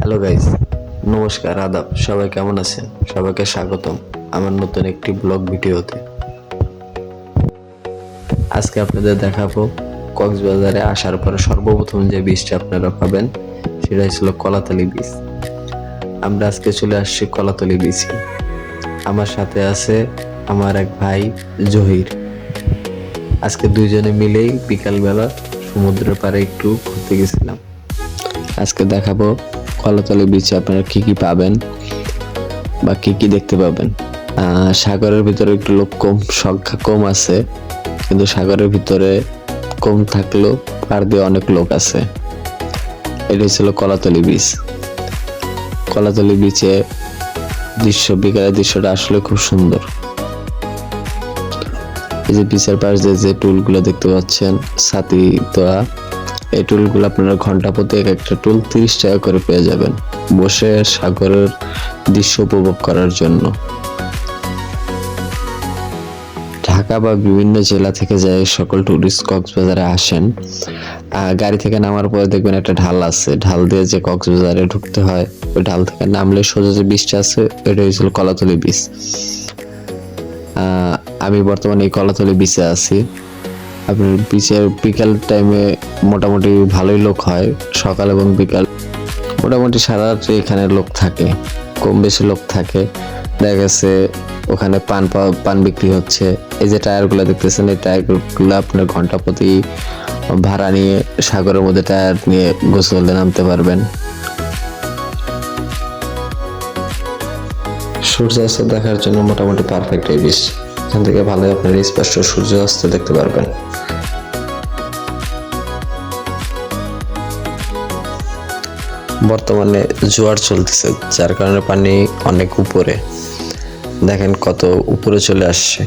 Hello guys, নমস্কার, আদাব। সবাই কেমন আছেন? সবাইকে স্বাগতম আমার নতুন একটি ব্লগ ভিডিওতে। আজকে আপনাদের দেখাবো কক্সবাজারে আসার পরে সর্বপ্রথম যে বীজটা আপনারা পাবেন সেটা ছিল কলাতলি বীজ। আমরা আজকে চলে আসছি কলাতলি বীজে। আমার সাথে আছে আমার এক ভাই জহির। আজকে দুইজনে মিলেই বিকালবেলা সমুদ্রের পাড়ে একটু ঘুরতে গেছিলাম। আজকে দেখাবো কলাতলি বিচে আপনারা কি কি পাবেন বা কি কি দেখতে পাবেন। সাগরের ভিতরে একটু লোক কম, সংখ্যা কম আছে, কিন্তু সাগরের ভিতরে কম থাকলেও পার দিয়ে অনেক লোক আছে। এটাই ছিল কলাতলি বিচ। কলাতলি বিচে বিকালের দৃশ্যটা আসলে খুব সুন্দর। এই যে বিচের পাশ দিয়ে যে টুলগুলো দেখতে পাচ্ছেন, ছাতি দেওয়া, এই টুলগুলো আপনারা ঘন্টা প্রতি একটা টুল 30 টাকা করে পেয়ে যাবেন বসে সাগরের দৃশ্য উপভোগ করার জন্য। ঢাকা বা বিভিন্ন জেলা থেকে যায় সকল টুরিস্ট কক্সবাজারে আসেন। গাড়ি থেকে নামার পরে দেখবেন একটা ঢাল আছে, ঢাল দিয়ে যে কক্সবাজারে ঢুকতে হয়, ওই ঢাল থেকে নামলে সোজা যে বিচটা আছে ওইটা হয়েছিল কলাতলি বিচ। আমি বর্তমানে এই কলাতলি বিচে আছি। আপনার বিচের বিকাল টাইমে মোটামুটি ভালোই লোক হয়। সকাল এবং বিকাল মোটামুটি সারা রাত এখানে লোক থাকে, কম বেশি লোক থাকে। দেখা গেছে ওখানে পান বিক্রি হচ্ছে। এই যে টায়ারগুলো দেখতেছেন, এই টায়ারগুলো আপনার ঘন্টা প্রতি ভাড়া নিয়ে সাগরের মধ্যে টায়ার নিয়ে গোসলে নামতে পারবেন। সূর্যাস্ত দেখার জন্য মোটামুটি পারফেক্ট এই বিচ। এখান থেকে ভালো আপনার স্পষ্ট সূর্যাস্ত দেখতে পারবেন। বর্তমানে জোয়ার চলতেছে, যার কারণে পানি অনেক উপরে, দেখেন কত উপরে চলে আসছে।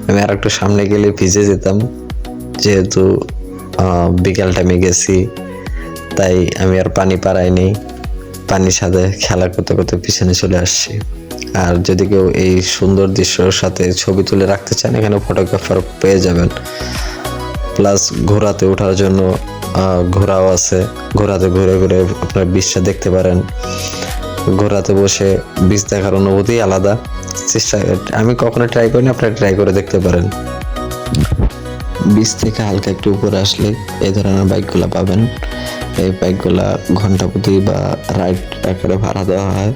আমি আর একটু সামনে গেলে ভিজে যেতাম, যেহেতু বিকাল টাইমে গেছি তাই আমি আর পানি পাড়াইনি। পানির সাথে খেলা করতে করতে পিছনে চলে আসছি। আর যদি কেউ এই সুন্দর দৃশ্যের সাথে ছবি তুলে রাখতে চান, এখানে ফটোগ্রাফার পেয়ে যাবেন। প্লাস ঘোড়াতে ওঠার জন্য ঘোড়াও আছে, ঘোড়াতে ঘুরে ঘুরে আপনার বিচটা দেখতে পারেন। ঘোড়াতে বসে বিচ দেখার অনুভূতি আলাদা। আমি কখনো ট্রাই করিনি, আপনারা ট্রাই করে দেখতে পারেন। বিচ থেকে হালকা একটু উপরে আসলে এই ধরনের বাইকগুলা পাবেন। এই বাইকগুলা ঘন্টা প্রতি বা রাইড আকারে ভাড়া দেওয়া হয়।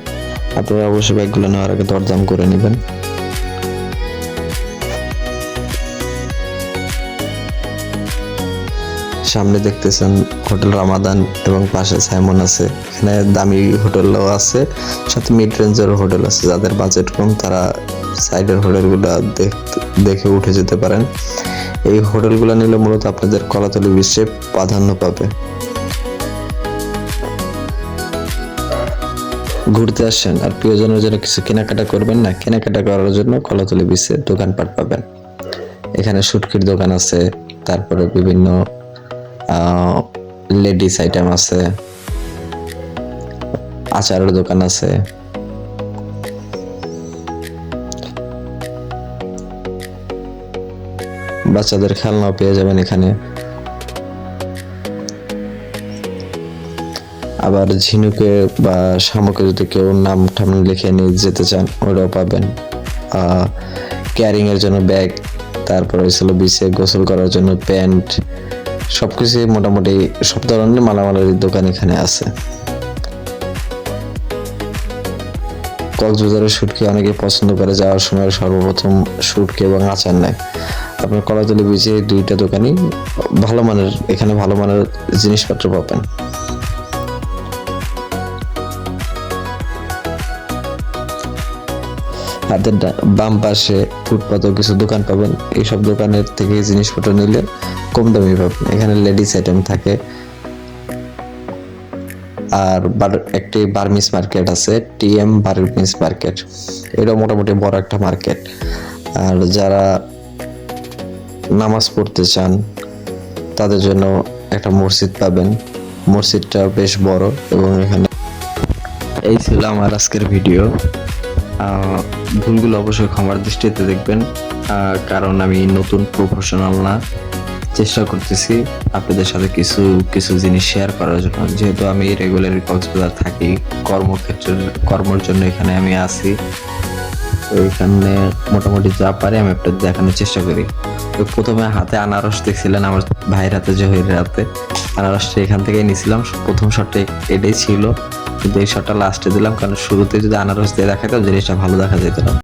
আপনারা অবশ্যই বাইকগুলো নেওয়ার আগে দরদাম করে নেবেন। সামনে দেখতেছেন হোটেল রামাদান এবং পাশে সাইমন আছে। এখানে দামি হোটেলও আছে, সাথে মিড রেঞ্জের হোটেল আছে। যাদের বাজেট কম তারা সাইডের হোটেলগুলো দেখে উঠে যেতে পারেন। এই হোটেলগুলো নিলে মূলত আপনাদের কলাতলি বিচে প্রাধান্য পাবে। ঘুরতে আসেন আর প্রিয়জনের জন্য কিছু কেনাকাটা করবেন না, কেনাকাটা করার জন্য কলাতলি বিচে দোকানপাট পাবেন। এখানে শুটকির দোকান আছে, তারপরে বিভিন্ন লেডিস আইটেম আছে, আচারের দোকান আছে। বাচ্চাদের খেলনাও পেয়ে যাবেন এখানে। আবার ঝিনুকে বা শামুকে যদি কেউ নাম ঠাম লিখে নিয়ে যেতে চান, ওটাও পাবেন। ক্যারিং এর জন্য ব্যাগ, তারপরে হয়েছিল বিচে গোসল করার জন্য প্যান্ট, সবকিছু মোটামুটি সব ধরনের মালামালের দোকান এখানে আছে। কক্সবাজারের শুটকি অনেকে পছন্দ করে, যাওয়ার সময় সর্বপ্রথম শুটকি এবং আচার নেয়। আপনার কলাতলি বিচে দুইটা দোকানই ভালো মানের, এখানে ভালো মানের জিনিসপত্র পাবেন। হাতের বাম পাশে ফুটপাতেও কিছু দোকান পাবেন। এইসব দোকানের থেকে জিনিসপত্র নিলে কম দামে পাবেন। এখানে লেডিস আইটেম থাকে। আর একটি বার্মিস মার্কেট আছে, টিএম বার্মিস মার্কেট। এটা মোটামুটি বড় একটা মার্কেট। আর যারা নামাজ পড়তে চান তাদের জন্য একটা মসজিদ পাবেন। মসজিদটা বেশ বড় এবং এখানে। এই ছিল আমার আজকের ভিডিও। ভুলগুলো অবশ্যই ক্ষমার দৃষ্টিতে দেখবেন, কারণ আমি নতুন প্রফেশনাল না। চেষ্টা করতেছি আপনাদের সাথে কিছু কিছু জিনিস শেয়ার করার জন্য, যেহেতু আমি রেগুলার কক্সবাজার থাকি, কর্মের জন্য এখানে আমি আছি। তো এখানে মোটামুটি যা পারি আমি আপনাদের দেখানোর চেষ্টা করি। তো প্রথমে হাতে আনারস দেখছিলেন আমার ভাইয়ের হাতে, জহিরের হাতে। আনারসটা এখান থেকেই নিয়েছিলাম, প্রথম শটে এটাই ছিল, কিন্তু এই শটটা লাস্টে দিলাম, কারণ শুরুতে যদি আনারস দিয়ে দেখাতাম জিনিসটা ভালো দেখা যেত না।